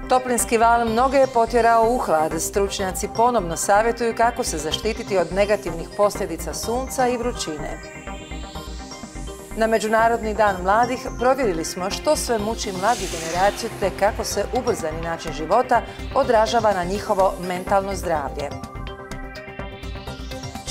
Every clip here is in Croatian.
Toplinski val mnoge je potjerao u hlad. Stručnjaci ponovno savjetuju kako se zaštititi od negativnih posljedica sunca i vrućine. Na Međunarodni dan mladih provjerili smo što sve muči mladu generaciju te kako se ubrzani način života odražava na njihovo mentalno zdravlje.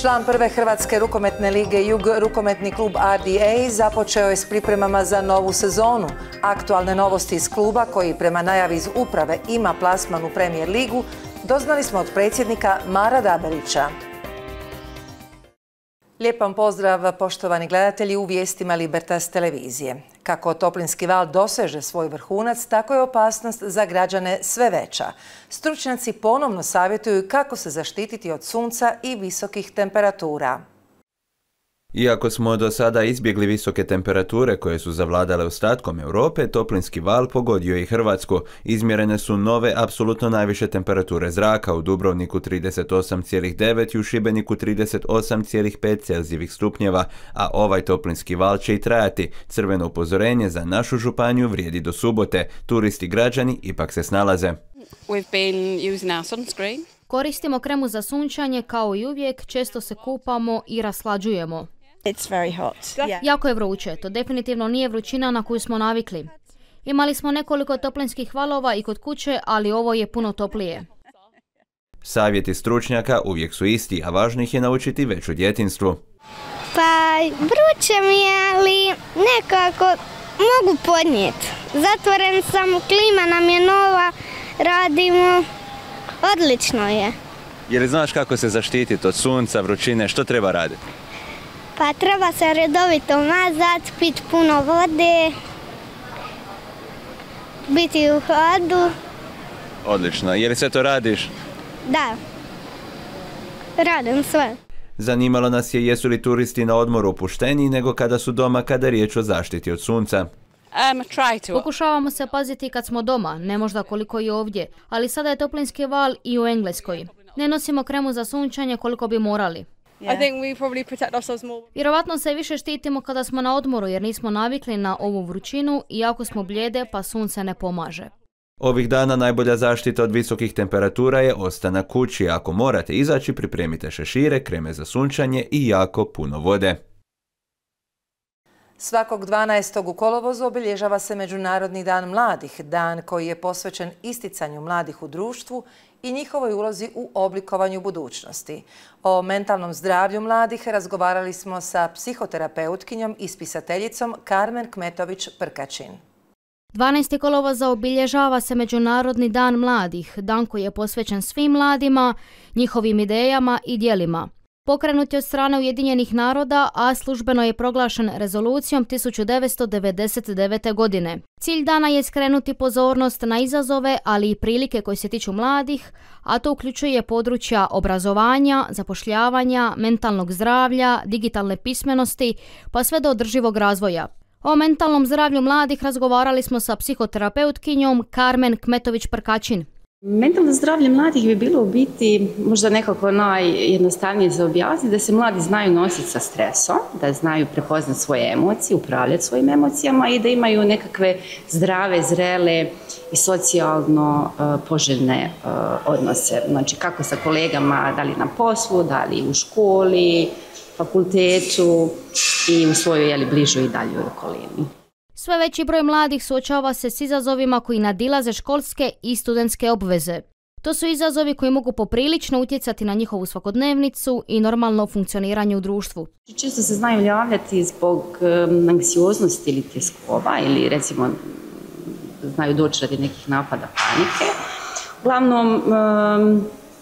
Član prve Hrvatske rukometne lige Jug, rukometni klub RDA, započeo je s pripremama za novu sezonu. Aktualne novosti iz kluba, koji prema najavi iz uprave ima plasman u Premier ligu, doznali smo od predsjednika Mara Dabelića. Lijep vam pozdrav, poštovani gledatelji, u vijestima Libertas televizije. Kako Toplinski val doseže svoj vrhunac, tako je opasnost za građane sve veća. Stručnjaci ponovno savjetuju kako se zaštititi od sunca i visokih temperatura. Iako smo do sada izbjegli visoke temperature koje su zavladale ostatkom Europe, Toplinski val pogodio i Hrvatsku. Izmjerene su nove apsolutno najviše temperature zraka, u Dubrovniku 38,9 i u Šibeniku 38,5 Celzijevih stupnjeva, a ovaj toplinski val će i trajati. Crveno upozorenje za našu županiju vrijedi do subote. Turisti građani ipak se snalaze. Koristimo kremu za sunčanje kao i uvijek, često se kupamo i raslađujemo. Jako je vruće, to definitivno nije vrućina na koju smo navikli. Imali smo nekoliko toplinskih valova i kod kuće, ali ovo je puno toplije. Savjeti stručnjaka uvijek su isti, a važno ih je naučiti već u djetinjstvu. Pa vruće mi je, ali nekako mogu podnijeti. Zatvoren sam, klima nam je nova, radimo, odlično je. Je li znaš kako se zaštititi od sunca, vrućine, što treba raditi? Pa treba se redovito mazati, piti puno vode, biti u hladu. Odlično. Je li sve to radiš? Da, radim sve. Zanimalo nas je jesu li turisti na odmoru opušteniji nego kada su doma kada je riječ o zaštiti od sunca. Pokušavamo se paziti kad smo doma, ne možda koliko i ovdje, ali sada je toplinski val i u Engleskoj. Ne nosimo kremu za sunčanje koliko bi morali. Vjerovatno se više štitimo kada smo na odmoru jer nismo navikli na ovu vrućinu, iako smo blijede pa sunce ne pomaže. Ovih dana najbolja zaštita od visokih temperatura je ostanak kući. Ako morate izaći, pripremite šešire, kreme za sunčanje i jako puno vode. Svakog 12. u kolovozu obilježava se Međunarodni dan mladih, dan koji je posvećen isticanju mladih u društvu i njihovoj ulozi u oblikovanju budućnosti. O mentalnom zdravlju mladih razgovarali smo sa psihoterapeutkinjom i spisateljicom Karmen Kmetović-Prkačin. 12. kolovoza obilježava se Međunarodni dan mladih, dan koji je posvećen svim mladima, njihovim idejama i djelima. Pokrenut je od strane Ujedinjenih naroda, a službeno je proglašen rezolucijom 1999. godine. Cilj dana je skrenuti pozornost na izazove, ali i prilike koje se tiču mladih, a to uključuje područja obrazovanja, zapošljavanja, mentalnog zdravlja, digitalne pismenosti, pa sve do održivog razvoja. O mentalnom zdravlju mladih razgovarali smo sa psihoterapeutkinjom Karmen Kmetović-Prkačin. Mentalno zdravlje mladih bi bilo u biti možda nekako najjednostavnije za objasniti, da se mladi znaju nositi sa stresom, da znaju prepoznati svoje emocije, upravljati svojim emocijama i da imaju nekakve zdrave, zrele i socijalno poželjne odnose. Znači kako sa kolegama, da li na poslu, da li u školi, fakultetu i u svojoj bližoj i daljoj okolini. Sve veći broj mladih suočava se s izazovima koji nadilaze školske i studentske obveze. To su izazovi koji mogu poprilično utjecati na njihovu svakodnevnicu i normalno funkcioniranje u društvu. Često se znaju javljati zbog anksioznosti ili tjeskoba ili recimo znaju doći radi nekih napada panike. Uglavnom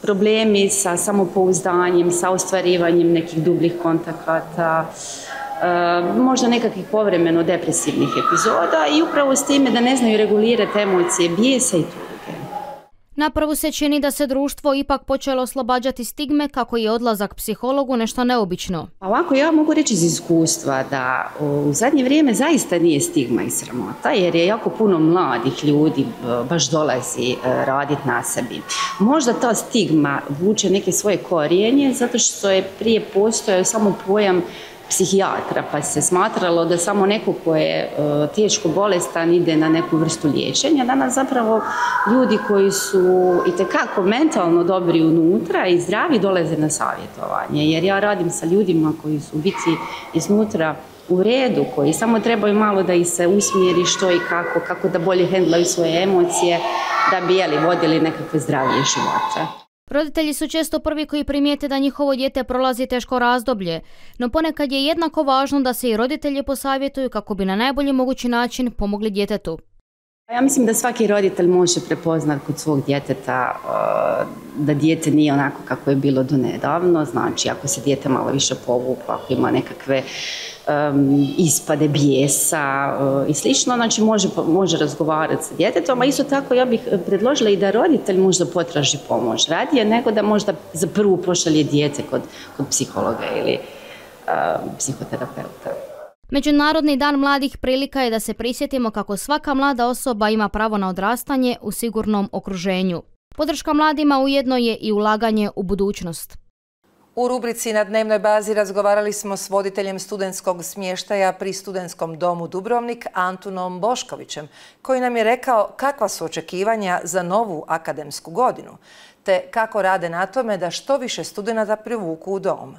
problemi sa samopouzdanjem, sa ostvarivanjem nekih dubljih kontakata, možda nekakvih povremeno depresivnih epizoda i upravo s time da ne znaju regulirati emocije bijesa i tuge. Naprvu se čini da se društvo ipak počelo oslobađati stigme kako je odlazak psihologu nešto neobično. Ovako ja mogu reći iz iskustva da u zadnje vrijeme zaista nije stigma i sramota jer je jako puno mladih ljudi baš dolazi raditi na sebi. Možda ta stigma vuče neke svoje korijenje zato što je prije postojao samo pojam psihijatra, pa se smatralo da samo neko ko je teško bolestan ide na neku vrstu liječenja. Danas zapravo ljudi koji su itekako mentalno dobri unutra i zdravi dolaze na savjetovanje, jer ja radim sa ljudima koji su u biti iznutra u redu, koji samo trebaju malo da ih se usmjeri što i kako da bolje hendlaju svoje emocije, da bi vodili nekakve zdravije živote. Roditelji su često prvi koji primijete da njihovo dijete prolazi teško razdoblje, no ponekad je jednako važno da se i roditelji posavjetuju kako bi na najbolji mogući način pomogli djetetu. Ja mislim da svaki roditelj može prepoznati kod svog djeteta da dijete nije onako kako je bilo do nedavno. Znači, ako se dijete malo više povuklo, ako ima nekakve ispade bijesa i slično, znači može razgovarati sa djetetom, a isto tako ja bih predložila i da roditelj možda potraži pomoć radije nego da možda za prvu pošalje dijete kod psihologa ili psihoterapeuta. Međunarodni dan mladih prilika je da se prisjetimo kako svaka mlada osoba ima pravo na odrastanje u sigurnom okruženju. Podrška mladima ujedno je i ulaganje u budućnost. U rubrici Na dnevnoj bazi razgovarali smo s voditeljem studentskog smještaja pri Studentskom domu Dubrovnik Antunom Boškovićem, koji nam je rekao kakva su očekivanja za novu akademsku godinu, te kako rade na tome da što više studenata privuku u dom.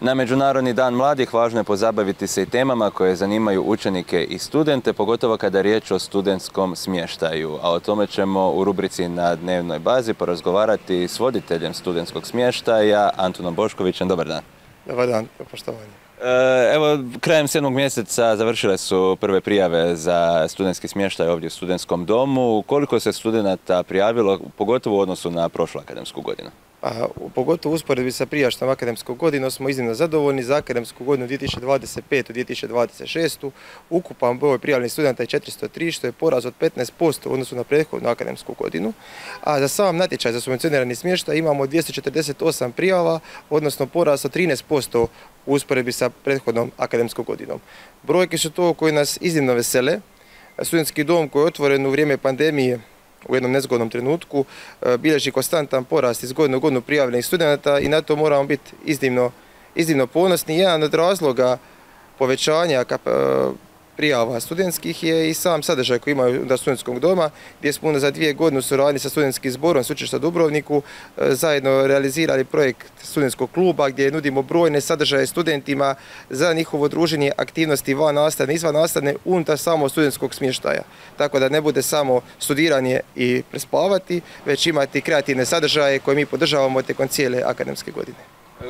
Na Međunarodni dan mladih važno je pozabaviti se i temama koje zanimaju učenike i studente, pogotovo kada je riječ o studentskom smještaju. A o tome ćemo u rubrici Na dnevnoj bazi porazgovarati s voditeljem studentskog smještaja Antunom Boškovićem. Dobar dan. Dobar dan, poštovanje. Evo, krajem 7. mjeseca završile su prve prijave za studentski smještaj ovdje u Studentskom domu. Koliko se studenata prijavilo, pogotovo u odnosu na prošlu akademsku godinu? Pogotovo u usporedbi sa prijašnjom akademskom godinom smo iznimno zadovoljni. Za akademsku godinu 2025-2026 ukupan broj prijavljenih studenta je 403, što je porast od 15% u odnosu na prethodnu akademsku godinu. A za sam natječaj za subvencionirani smještaj imamo 248 prijava, odnosno porast od 13% u usporedbi sa prethodnom akademskom godinom. Brojke su to koje nas iznimno vesele. Studentski dom koji je otvoren u vrijeme pandemije u jednom nezgodnom trenutku bilježi konstantan porast iz godine u godinu prijavljenih studenata i na to moramo biti iznimno ponosni. Jedan od razloga povećanja prijava studentskih je i sam sadržaj koji imaju da Studentskog doma, gdje smo za 2 godine u suradnji sa Studentskim zborom Sveučilišta Dubrovniku zajedno realizirali projekt studentskog kluba gdje nudimo brojne sadržaje studentima za njihovo druženje, aktivnosti van nastavne i izvan nastavne unutar samo studentskog smještaja. Tako da ne bude samo studiranje i prespavati, već imati kreativne sadržaje koje mi podržavamo tijekom cijele akademske godine.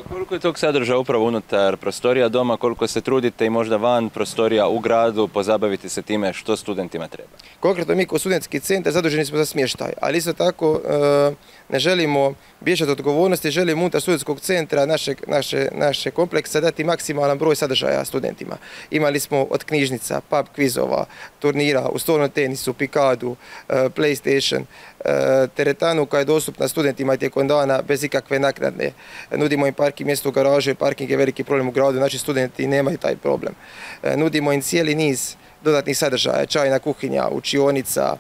Koliko je tog sadržaja upravo unutar prostorija doma, koliko se trudite i možda van prostorija u gradu pozabaviti se time što studentima treba? Konkretno mi kao studentski centar zaduženi smo za smještaj, ali isto tako ne želimo bježati od odgovornosti, želimo unutar studentskog centra naše kompleksa dati maksimalan broj sadržaja studentima. Imali smo od knjižnica, pub kvizova, turnira u stolnom tenisu, pikadu, PlayStation, teretanu koja je dostupna studentima tijekom dana bez ikakve naknade. Nudimo im parking mjesto u garaži, parking je veliki problem u gradu, naši studenti nemaju taj problem. Nudimo im cijeli niz dodatnih sadržaja, čajna kuhinja, učionica,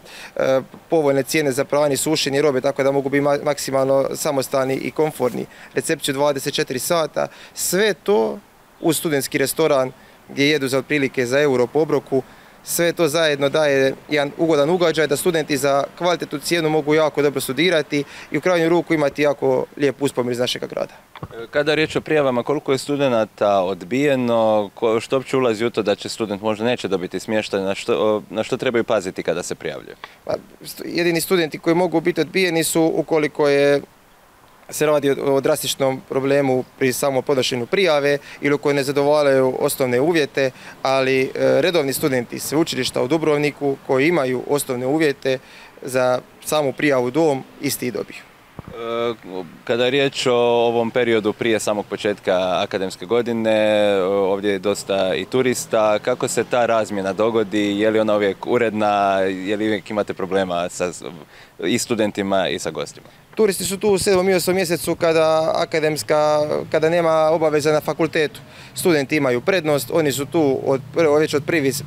povoljne cijene za pranje, sušenje robe, tako da mogu biti maksimalno samostalni i komfortni. Recepciju 24 sata, sve to uz studentski restoran gdje jedu za otprilike za euro po obroku. Sve to zajedno daje jedan ugodan ugađaj da studenti za kvalitetnu cijenu mogu jako dobro studirati i u krajnju ruku imati jako lijep uspomenu iz našeg grada. Kada je riječ o prijavama, koliko je studenata odbijeno, što uopće ulazi u to da će student možda neće dobiti smještaj, na što trebaju paziti kada se prijavljaju? Jedini studenti koji mogu biti odbijeni su ukoliko se radi o drastičnom problemu pri samom podnošenju prijave ili koji ne zadovoljavaju osnovne uvjete, ali redovni studenti sveučilišta u Dubrovniku koji imaju osnovne uvjete za samu prijavu u dom isti dobiju. Kada je riječ o ovom periodu prije samog početka akademske godine, ovdje je dosta i turista. Kako se ta razmjena dogodi? Je li ona uvijek uredna? Je li uvijek imate problema i studentima i sa gostima? Turisti su tu u 7. i 8. mjesecu kada nema obaveza na fakultetu. Studenti imaju prednost, oni su tu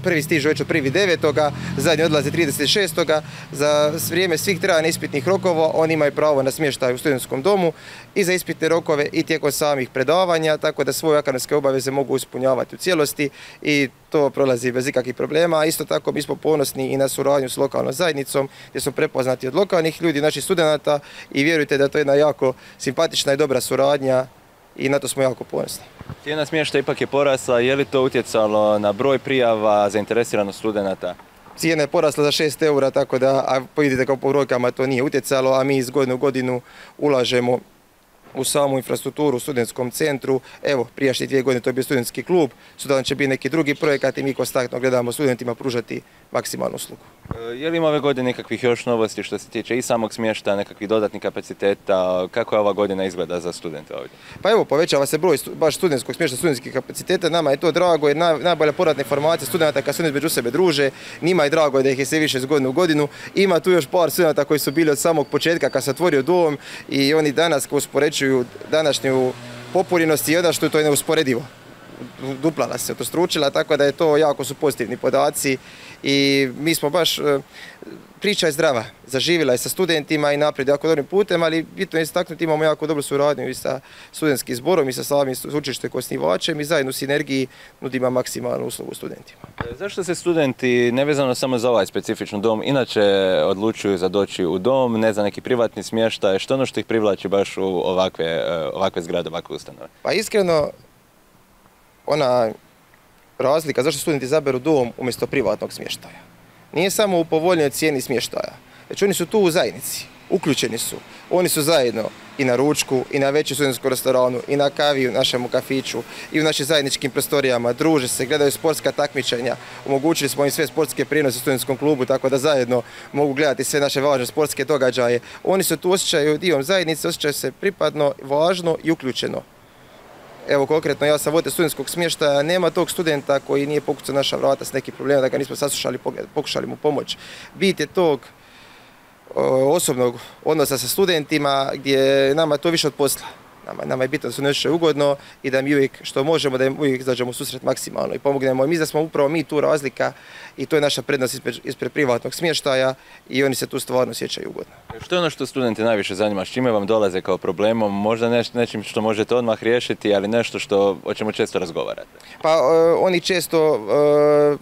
prvi stižu već od 1.9. zadnji odlaze 36. Za vrijeme svih trajanja ispitnih rokova oni imaju pravo na smještaj u studentskom domu i za ispitne rokove i tijekom samih predavanja, tako da svoje akademske obaveze mogu ispunjavati u cijelosti i to prolazi bez ikakvih problema. Isto tako mi smo ponosni i na suradnju s lokalnom zajednicom gdje smo prepoznati od lokalnih ljudi, naših studenata i vjerujte da to je jedna jako simpatična i dobra suradnja i na to smo jako ponosni. Cijena smještaja ipak je porasla, je li to utjecalo na broj prijava, zainteresiranost studenata? Cijena je porasla za 6 eura, tako da, a vidite kao po brojkama to nije utjecalo, a mi iz godine u godinu ulažemo u samu infrastrukturu u studentskom centru. Evo, prijašnje 2 godine to je bio studentski klub, sutradan će biti neki drugi projekat i mi konstantno gledamo studentima pružati maksimalnu uslugu. Je li ima ove godine nekakvih još novosti što se tiče i samog smještaja, nekakvih dodatnih kapaciteta? Kako je ova godina izgleda za studente ovdje? Pa evo, povećava se broj baš studentskog smještaja, studentskih kapaciteta. Nama je to drago jer najbolja povratna informacija studenta kad studenti među sebe druže. Njima je drago da ih je sve više iz godine u godinu. Ima tu još par studenta koji su bili od samog početka kad se otvorio dom i oni danas uspoređuju današnju popunjenost i ono što je to neusporedivo. Duplala se, otostručila, tako da je to jako su pozitivni podaci i mi smo baš, priča je zdrava, zaživjela je sa studentima i naprijed jako dobrim putem, ali bitno je istaknuti, imamo jako dobru suradnju i sa studentskim zborom i sa samim sveučilištem kao osnivačem i zajedno u sinergiji nudimo maksimalnu uslugu studentima. Zašto se studenti, nevezano samo za ovaj specifičan dom, inače odlučuju za doći u dom, ne za neki privatni smještaj, što ono što ih privlači baš u ovakve zgrade, ovakve ustanove? Pa iskreno, ona razlika zašto studenti izaberu dom umjesto privatnog smještaja nije samo u povoljnoj cijeni smještaja, već oni su tu u zajednici, uključeni su. Oni su zajedno i na ručku, i na većem studentskom restoranu, i na kavi u našem kafiću, i u našim zajedničkim prostorijama, druže se, gledaju sportska takmičenja, omogućili smo im sve sportske prinose u studentskom klubu, tako da zajedno mogu gledati sve naše važne sportske događaje. Oni se tu osjećaju dijelom zajednice, osjećaju se pripadno, važno i uključeno. Evo konkretno, ja sam voditelj studentskog smještaja, nema tog studenta koji nije pokucao naša vrata s nekim problemima, da ga nismo saslušali, pokušali mu pomoć. Bit je tog osobnog odnosa sa studentima gdje nama to više od posla. Nama je bitno da su nešto ugodno i da mi uvijek što možemo, da im uvijek izađemo u susret maksimalno i pomognemo. I mi da smo upravo mi tu razlika i to je naša prednost ispred privatnog smještaja i oni se tu stvarno osjećaju ugodno. Što je ono što studenti najviše zanima? S čime vam dolaze kao problemom? Možda nečim što možete odmah riješiti, ali nešto o čemu često razgovarate? Pa oni često,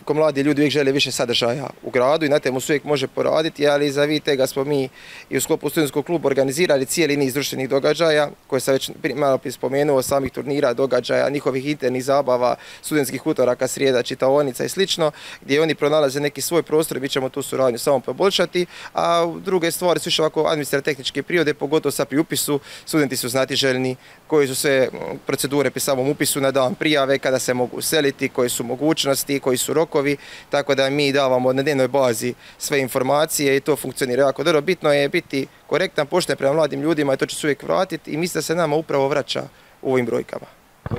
ko mladi ljudi, uvijek žele više sadržaja u gradu i na temu se uvijek može poraditi, ali za tega smo mi i u sklopu studentskog kluba organizirali cijeli niz društvenih događaja koje sam već malo prije spomenuo, samih turnira, događaja, njihovih internih zabava, studentskih utoraka, srijeda, čitaonica i slično, gdje oni pronalaze neki svoj prostor i mi ćemo tu suradnju samo poboljšati, a druge stvari su više ovako administrativno-tehničke prirode, pogotovo sad pri upisu, studenti su znatiželjni, koji su sve procedure pri samom upisu na dan prijave, kada se mogu useliti, koje su mogućnosti, koji su rokovi, tako da mi davamo na dnevnoj bazi sve informacije i to funkcionira jako dobro. Bitno je biti korektan, pošten prema mladim ljudima i to će se uvijek vratiti i mislim da se nama upravo vraća u ovim brojkama.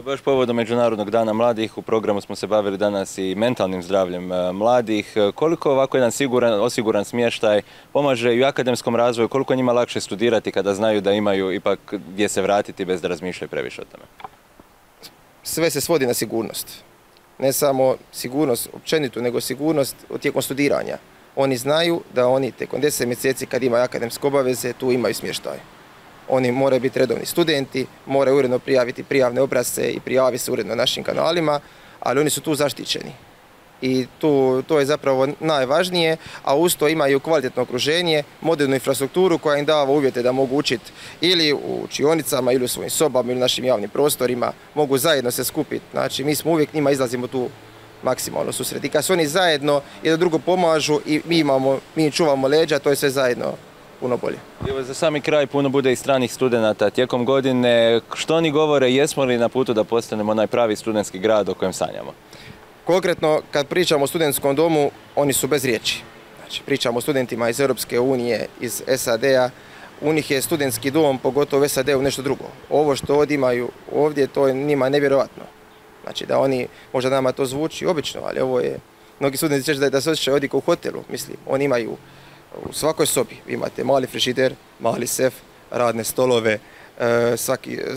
Baš povodom Međunarodnog dana mladih, u programu smo se bavili danas i mentalnim zdravljem mladih. Koliko ovako jedan osiguran smještaj pomaže i u akademskom razvoju, koliko je njima lakše studirati kada znaju da imaju ipak gdje se vratiti bez da razmišljaju previše o tome? Sve se svodi na sigurnost. Ne samo sigurnost općenitu, nego sigurnost tijekom studiranja. Oni znaju da oni tijekom 10 mjeseci kad imaju akademske obaveze tu imaju smještaj. Oni moraju biti redovni studenti, moraju uredno prijaviti prijavne obrasce i prijaviti se uredno našim kanalima, ali oni su tu zaštićeni. I to je zapravo najvažnije, a uz to imaju kvalitetno okruženje, modernu infrastrukturu koja im dava uvjete da mogu učiti ili u učionicama ili u svojim sobama ili u našim javnim prostorima, mogu zajedno se skupiti. Znači mi smo uvijek njima izlazimo tu maksimalno susret. I kad su oni zajedno jedno drugo pomažu i mi čuvamo leđa, to je sve zajedno puno bolje. Evo, za sami kraj puno bude i stranih studenata tijekom godine. Što oni govore, jesmo li na putu da postanemo onaj pravi studentski grad o kojem sanjamo? Konkretno, kad pričamo o studentskom domu, oni su bez riječi. Znači, pričamo o studentima iz Europske unije, iz SAD-a. U njih je studentski dom, pogotovo u SAD-u, nešto drugo. Ovo što ovdje imaju ovdje, to je njima nevjerojatno. Znači da oni, možda nama to zvuči obično, ali ovo je, mnogi studenti će da se osjećaju ovdje kao u hotelu, mislim. Oni imaju u svakoj sobi, vi imate mali frižider, mali sef, radne stolove,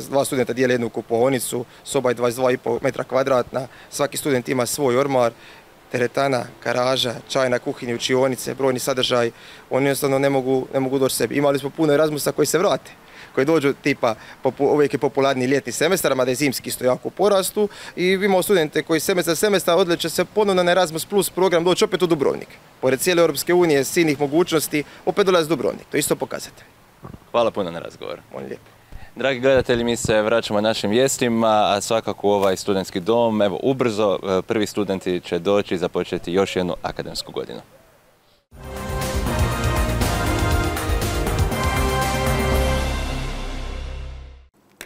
dva studenta dijele jednu kupaonicu, soba je 22,5 metra kvadratna, svaki student ima svoj ormar, teretana, garaža, čajna kuhinja, učionice, brojni sadržaj, oni jednostavno ne mogu doći sebi. Imali smo puno Erasmusa koji se vrate, koji dođu tipa, uvijek je popularni ljetni semestar, mada je zimski isto jako u porastu, i imamo studente koji semestar odleće se ponovno na Erasmus Plus program doći opet u Dubrovnik. Pored cijele Europske unije, silnih mogućnosti, opet dolazi Dubrovnik. To je isto pokazatelj. Hvala puno na razgovor. On lijepo. Dragi gledatelji, mi se vraćamo našim vijestima, a svakako u ovaj studentski dom, evo ubrzo prvi studenti će doći i započeti još jednu akademsku godinu.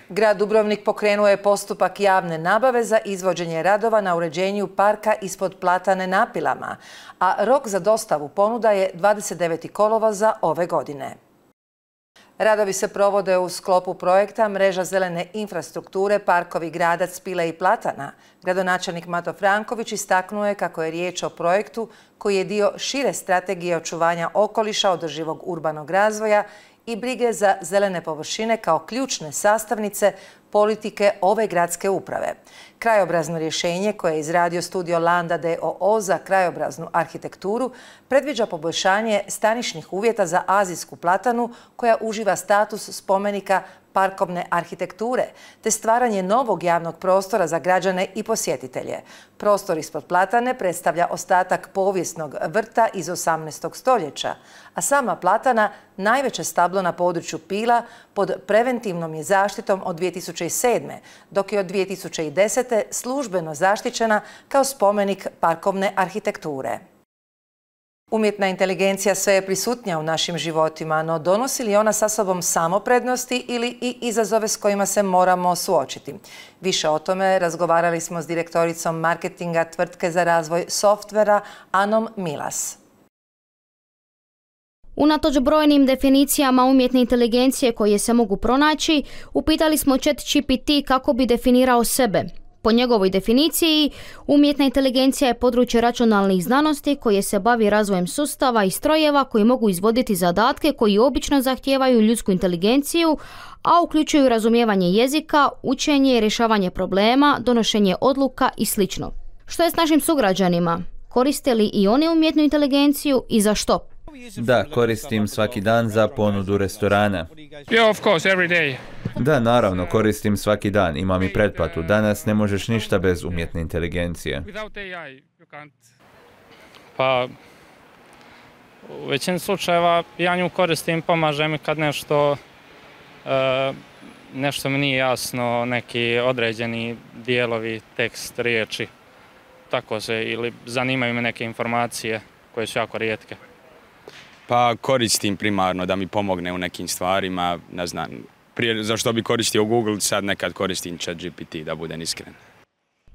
Grad Dubrovnik pokrenuo je postupak javne nabave za izvođenje radova na uređenju parka ispod Platane na Pilama, a rok za dostavu ponuda je 29. kolovoza ove godine. Radovi se provode u sklopu projekta Mreža zelene infrastrukture Parkovi Gradac, Pile i Platana. Gradonačelnik Mato Franković istaknuo je kako je riječ o projektu koji je dio šire strategije očuvanja okoliša, održivog urbanog razvoja i brige za zelene površine kao ključne sastavnice politike ove gradske uprave. Krajobrazno rješenje koje je izradio studio Landa d.o.o. za krajobraznu arhitekturu predviđa poboljšanje stanišnih uvjeta za azijsku platanu koja uživa status spomenika parkovne arhitekture, te stvaranje novog javnog prostora za građane i posjetitelje. Prostor ispod Platane predstavlja ostatak povijesnog vrta iz 18. stoljeća, a sama Platana najveće stablo na području Pila pod preventivnom je zaštitom od 2007. dok je od 2010. službeno zaštićena kao spomenik parkovne arhitekture. Umjetna inteligencija sve je prisutnija u našim životima, no donosi li ona sa sobom samo prednosti ili i izazove s kojima se moramo suočiti? Više o tome razgovarali smo s direktoricom marketinga tvrtke za razvoj softvera Anom Milas. Unatoč brojnim definicijama umjetne inteligencije koje se mogu pronaći, upitali smo ChatGPT kako bi definirao sebe. Po njegovoj definiciji, umjetna inteligencija je područje računalnih znanosti koje se bavi razvojem sustava i strojeva koji mogu izvoditi zadatke koji obično zahtijevaju ljudsku inteligenciju, a uključuju razumijevanje jezika, učenje i rješavanje problema, donošenje odluka i sl. Što je s našim sugrađanima? Koriste li i oni umjetnu inteligenciju i za što? Da, koristim svaki dan za ponudu restorana. Yeah, of course, every day. Da, naravno, koristim svaki dan. Imam i pretplatu. Danas ne možeš ništa bez umjetne inteligencije. Without AI, you can't. Pa, u većini slučajeva ja nju koristim, pomaže mi kad nešto mi nije jasno, neki određeni dijelovi, tekst, riječi. Tako se, ili zanimaju me neke informacije koje su jako rijetke. Pa koristim primarno da mi pomogne u nekim stvarima, ne znam, prije zašto bi koristio Google, sad nekad koristim ChatGPT, da budem iskren.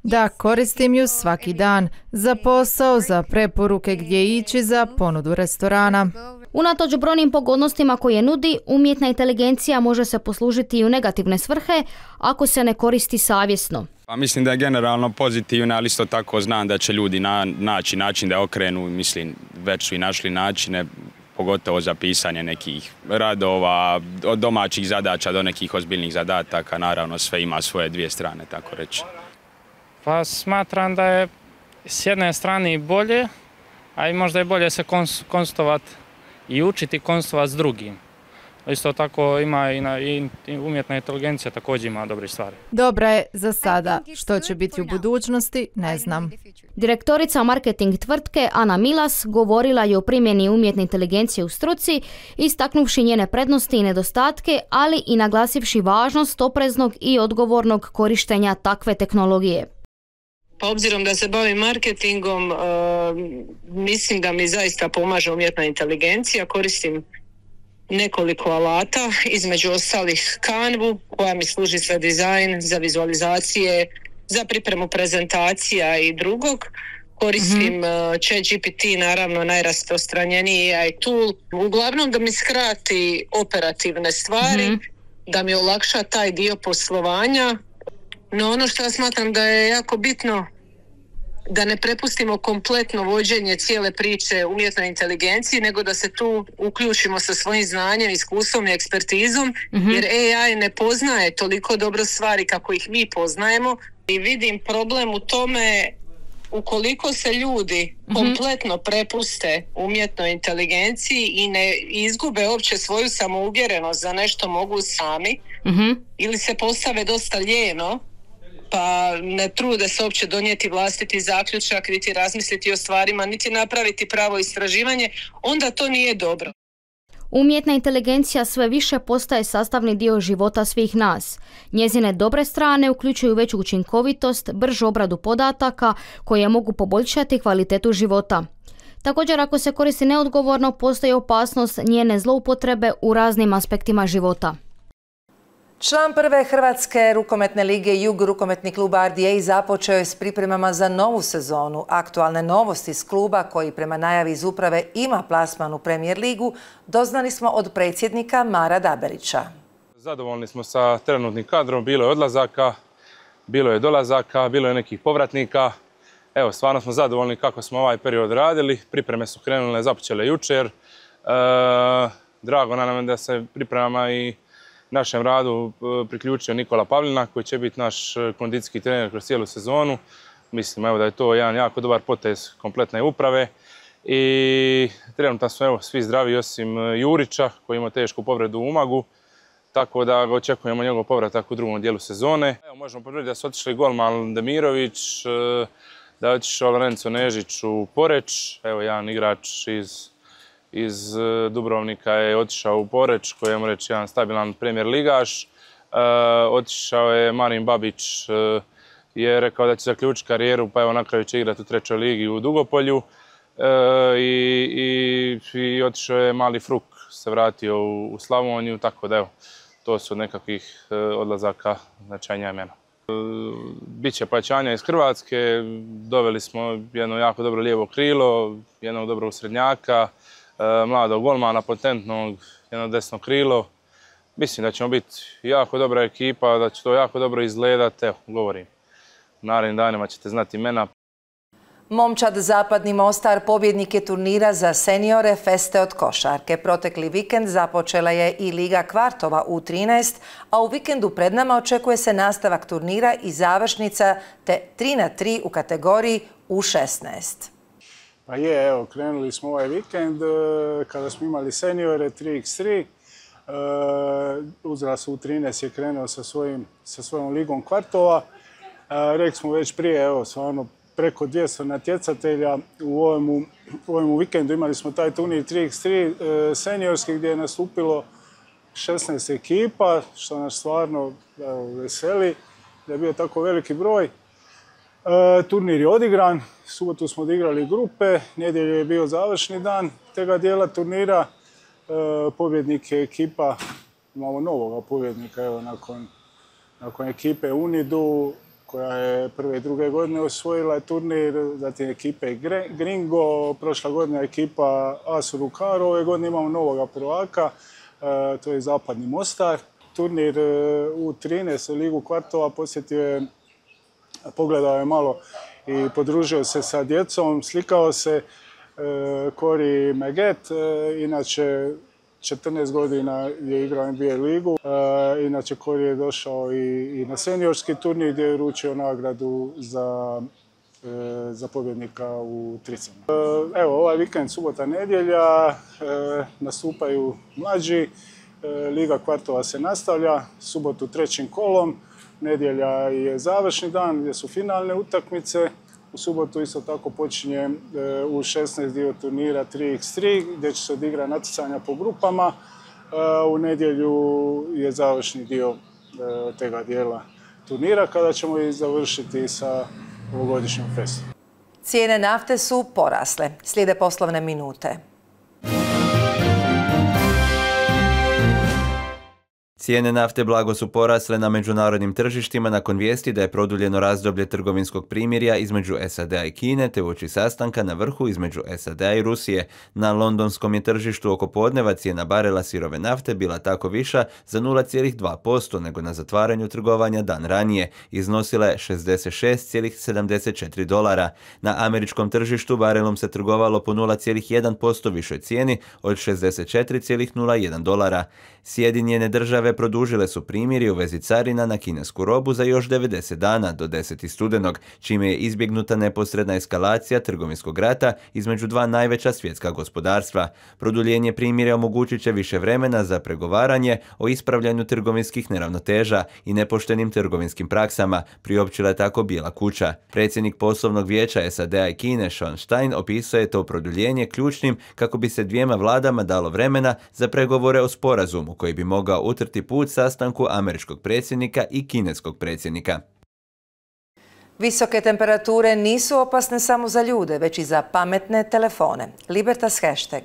Da, koristim ju svaki dan, za posao, za preporuke gdje ići, za ponudu restorana. Unatoč brojnim pogodnostima koje nudi, umjetna inteligencija može se poslužiti i u negativne svrhe ako se ne koristi savjesno. Pa mislim da je generalno pozitivna, ali isto tako znam da će ljudi naći način da okrenu, mislim, već su i našli načine, pogotovo za pisanje nekih radova, od domaćih zadaća do nekih ozbiljnih zadataka, naravno sve ima svoje dvije strane, tako reći. Pa smatram da je s jedne strane bolje, a i možda je bolje se konsultovati i učiti konsultovati s drugim. Isto tako ima i umjetna inteligencija također ima dobre stvari. Dobra je za sada. Što će biti u budućnosti, ne znam. Direktorica marketing tvrtke Ana Milas govorila je o primjeni umjetne inteligencije u struci, istaknuvši njene prednosti i nedostatke, ali i naglasivši važnost opreznog i odgovornog korištenja takve tehnologije. Pa obzirom da se bavim marketingom, mislim da mi zaista pomaže umjetna inteligencija. Koristim nekoliko alata, između ostalih Canvu, koja mi služi za dizajn, za vizualizacije, za pripremu prezentacija i drugog. Koristim ChatGPT, naravno najrasprostranjeniji AI tool, uglavnom da mi skrati operativne stvari, da mi olakša taj dio poslovanja. No ono što ja smatram da je jako bitno da ne prepustimo kompletno vođenje cijele priče umjetnoj inteligenciji, nego da se tu uključimo sa svojim znanjem, iskustvom i ekspertizom, jer AI ne poznaje toliko dobro stvari kako ih mi poznajemo. I vidim problem u tome ukoliko se ljudi kompletno prepuste umjetnoj inteligenciji i ne izgube uopće svoju samouvjerenost da nešto mogu sami, ili se postave dosta lijeno, pa ne trude se uopće donijeti vlastiti zaključak, niti razmisliti o stvarima, niti napraviti pravo istraživanje, onda to nije dobro. Umjetna inteligencija sve više postaje sastavni dio života svih nas. Njezine dobre strane uključuju veću učinkovitost, bržu obradu podataka koje mogu poboljšati kvalitetu života. Također, ako se koristi neodgovorno, postoji opasnost njene zloupotrebe u raznim aspektima života. Član prve Hrvatske rukometne lige Jug, rukometni klub RDA, započeo je s pripremama za novu sezonu. Aktualne novosti iz kluba, koji prema najavi iz uprave ima plasman u Premier ligu, doznali smo od predsjednika Mara Daberića. Zadovoljni smo sa trenutnim kadrom, bilo je odlazaka, bilo je dolazaka, bilo je nekih povratnika. Evo, stvarno smo zadovoljni kako smo ovaj period radili. Pripreme su krenule, započele jučer. Drago nam je da se pripremama i našem radu priključio Nikola Pavlina, koji će biti naš kondicijski trener kroz cijelu sezonu. Mislim evo da je to jedan jako dobar potez kompletne uprave. I trenutno smo evo svi zdravi osim Jurića, koji ima tešku povredu u umagu. Tako da ga očekujemo njegov povratak u drugom dijelu sezone. Evo, možemo potvrditi da su otišli golman Demirović, da je otišao Lorenzo Nežić u Poreč. Evo jedan igrač iz Dubrovnika je otišao u Poreč, koji je mu reći jedan stabilan Premier ligaš. Otišao je Marin Babić, je rekao da će zaključiti karijeru, pa evo na kraju će igrati u 3. ligi u Dugopolju. I otišao je Mali Fruk, se vratio u Slavoniju, tako da evo, to su od nekakvih odlazaka značajnija imena. Biće pojačanja iz Hrvatske, doveli smo jedno jako dobro lijevo krilo, jednog dobrog srednjaka, mladog golmana, potentnog, jedno desno krilo. Mislim da ćemo biti jako dobra ekipa, da će to jako dobro izgledati. Evo, govorim, u narednim danima ćete znati imena. Momčad Zapadni Mostar pobjednik je turnira za seniore Feste od košarke. Protekli vikend započela je i Liga kvartova U13, a u vikendu pred nama očekuje se nastavak turnira i završnica te 3-3 u kategoriji U16. Pa je, evo, krenuli smo ovaj vikend kada smo imali seniore 3x3. Uzrast U13 je krenuo sa svojom ligom kvartova. Rekli smo već prije, evo, stvarno preko 200 natjecatelja. U ovom vikendu imali smo taj turnir 3x3 seniorski gdje je nastupilo 16 ekipa, što nas stvarno veseli da je bio tako veliki broj. Turnir je odigran, subotu smo odigrali grupe, nedjelju je bio završni dan tega dijela turnira. Pobjednik je ekipa, imamo novoga pobjednika, evo, nakon ekipe Unidu, koja je prve i druge godine osvojila turnir, zatim ekipe Gringo, prošla godina ekipa Asur Ukaro, ove godine imamo novoga prvaka, to je Zapadni Mostar. Turnir U13 Ligu kvartova posjetio je, pogledao je malo i podružio se sa djecom, slikao se Kori Meget, inače 14 godina je igrao NBA ligu. Inače, Kori je došao i na seniorski turnir gdje je uručio nagradu za pobjednika u tricama. Evo, ovaj vikend, subota, nedjelja, nastupaju mlađi. Liga kvartova se nastavlja, subotu 3. kolom. Nedjelja je završni dan gdje su finalne utakmice. U subotu isto tako počinje u 16 dio turnira 3x3 gdje će se odigrati natjecanja po grupama. U nedjelju je završni dio tega dijela turnira kada ćemo i završiti sa ovogodišnjom festom. Cijene nafte su porasle. Slijede poslovne minute. Cijene nafte blago su porasle na međunarodnim tržištima nakon vijesti da je produljeno razdoblje trgovinskog primirja između SAD-a i Kine te uoči sastanka na vrhu između SAD-a i Rusije. Na londonskom je tržištu oko podneva cijena barela sirove nafte bila tako viša za 0,2% nego na zatvaranju trgovanja dan ranije. Iznosila je $66,74. Na američkom tržištu barelom se trgovalo po 0,1% višoj cijeni od $64,01. Sjedinjene države produžile su primirje u vezi carina na kinesku robu za još 90 dana do 10. studenog, čime je izbjegnuta neposredna eskalacija trgovinskog rata između dva najveća svjetska gospodarstva. Produljenje primirja omogućit će više vremena za pregovaranje o ispravljanju trgovinskih neravnoteža i nepoštenim trgovinskim praksama, priopćila je tako Bijela kuća. Predsjednik poslovnog vijeća SAD-a i Kine Sean Stein opisuje to produljenje ključnim kako bi se dvijema vladama dalo vremena za pregovore o sporazumu koji bi mogao utrti put sastanku američkog predsjednika i kineskog predsjednika. Visoke temperature nisu opasne samo za ljude, već i za pametne telefone. Libertas hashtag.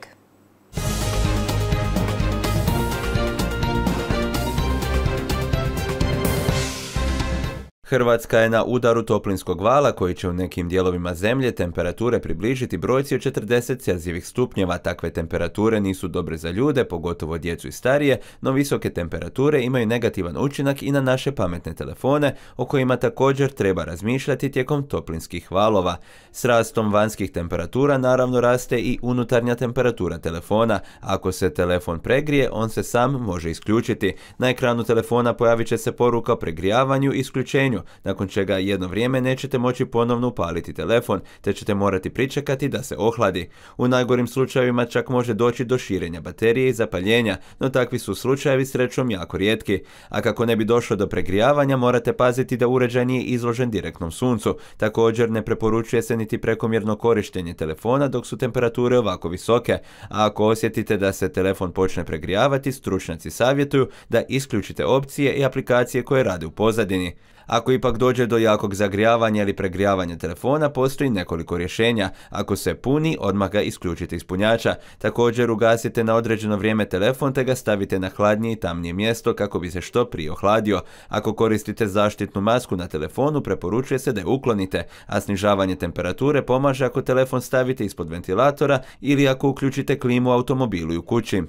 Hrvatska je na udaru toplinskog vala koji će u nekim dijelovima zemlje temperature približiti brojci od 40 Celzijevih stupnjeva. Takve temperature nisu dobre za ljude, pogotovo djecu i starije, no visoke temperature imaju negativan učinak i na naše pametne telefone, o kojima također treba razmišljati tijekom toplinskih valova. S rastom vanjskih temperatura naravno raste i unutarnja temperatura telefona. Ako se telefon pregrije, on se sam može isključiti. Na ekranu telefona pojavit će se poruka o pregrijavanju i isključenju, nakon čega jedno vrijeme nećete moći ponovno upaliti telefon, te ćete morati pričekati da se ohladi. U najgorim slučajevima čak može doći do širenja baterije i zapaljenja, no takvi su slučajevi srećom jako rijetki. A kako ne bi došlo do pregrijavanja, morate paziti da uređaj nije izložen direktnom suncu. Također ne preporučuje se niti prekomjerno korištenje telefona dok su temperature ovako visoke. A ako osjetite da se telefon počne pregrijavati, stručnjaci savjetuju da isključite opcije i aplikacije koje rade u pozadini. Ako ipak dođe do jakog zagrijavanja ili pregrijavanja telefona, postoji nekoliko rješenja. Ako se puni, odmah ga isključite iz punjača. Također ugasite na određeno vrijeme telefon te ga stavite na hladnije i tamnije mjesto kako bi se što prije ohladio. Ako koristite zaštitnu masku na telefonu, preporučuje se da je uklonite, a snižavanje temperature pomaže ako telefon stavite ispod ventilatora ili ako uključite klimu u automobilu i u kući.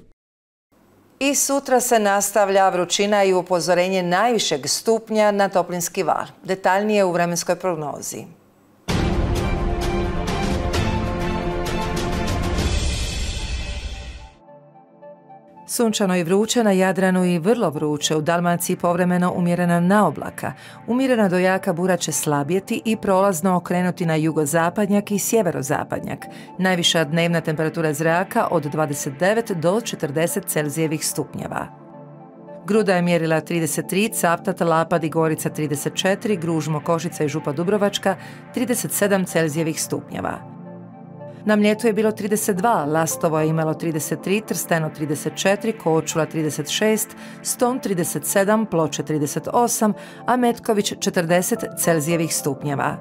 I sutra se nastavlja vrućina i upozorenje najvišeg stupnja na toplinski val. Detaljnije u vremenskoj prognozi. Sunčano i vruće na Jadranu i vrlo vruće, u Dalmaciji povremeno umjerena naoblaka. Umjerena do jaka bura će slabjeti i prolazno okrenuti na jugozapadnjak i sjeverozapadnjak. Najviša dnevna temperatura zraka od 29 do 40 Celzijevih stupnjeva. Gruda je mjerila 33, Cavtat, Lapad i Gorica 34, Gružmo, Košica i Župa Dubrovačka 37 Celzijevih stupnjeva. Na Mljetu je bilo 32, Lastovo je imalo 33, Trsteno 34, Korčula 36, Ston 37, Ploče 38, a Metković 40 Celzijevih stupnjeva.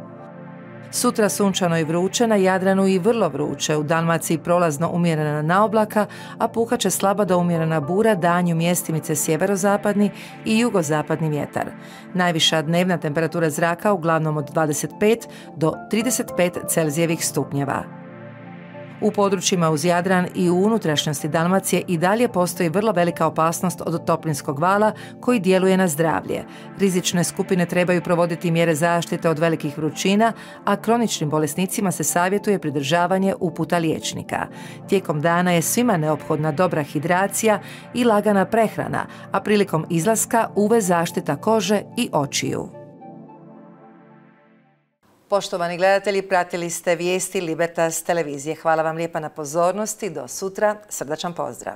Sutra sunčano i vruće, na Jadranu i vrlo vruće, u Dalmaciji prolazno umjerena naoblaka, a puhat će slaba do umjerena bura, danju mjestimice sjeverozapadni i jugozapadni vjetar. Najviša dnevna temperatura zraka uglavnom od 25 do 35 Celzijevih stupnjeva. U područjima uz Jadran i u unutrašnjosti Dalmacije i dalje postoji vrlo velika opasnost od toplinskog vala koji djeluje na zdravlje. Rizične skupine trebaju provoditi mjere zaštite od velikih vrućina, a kroničnim bolesnicima se savjetuje pridržavanje uputa liječnika. Tijekom dana je svima neophodna dobra hidracija i lagana prehrana, a prilikom izlaska UV zaštita kože i očiju. Poštovani gledatelji, pratili ste vijesti Libertas televizije. Hvala vam lijepa na pozornosti. Do sutra. Srdačan pozdrav.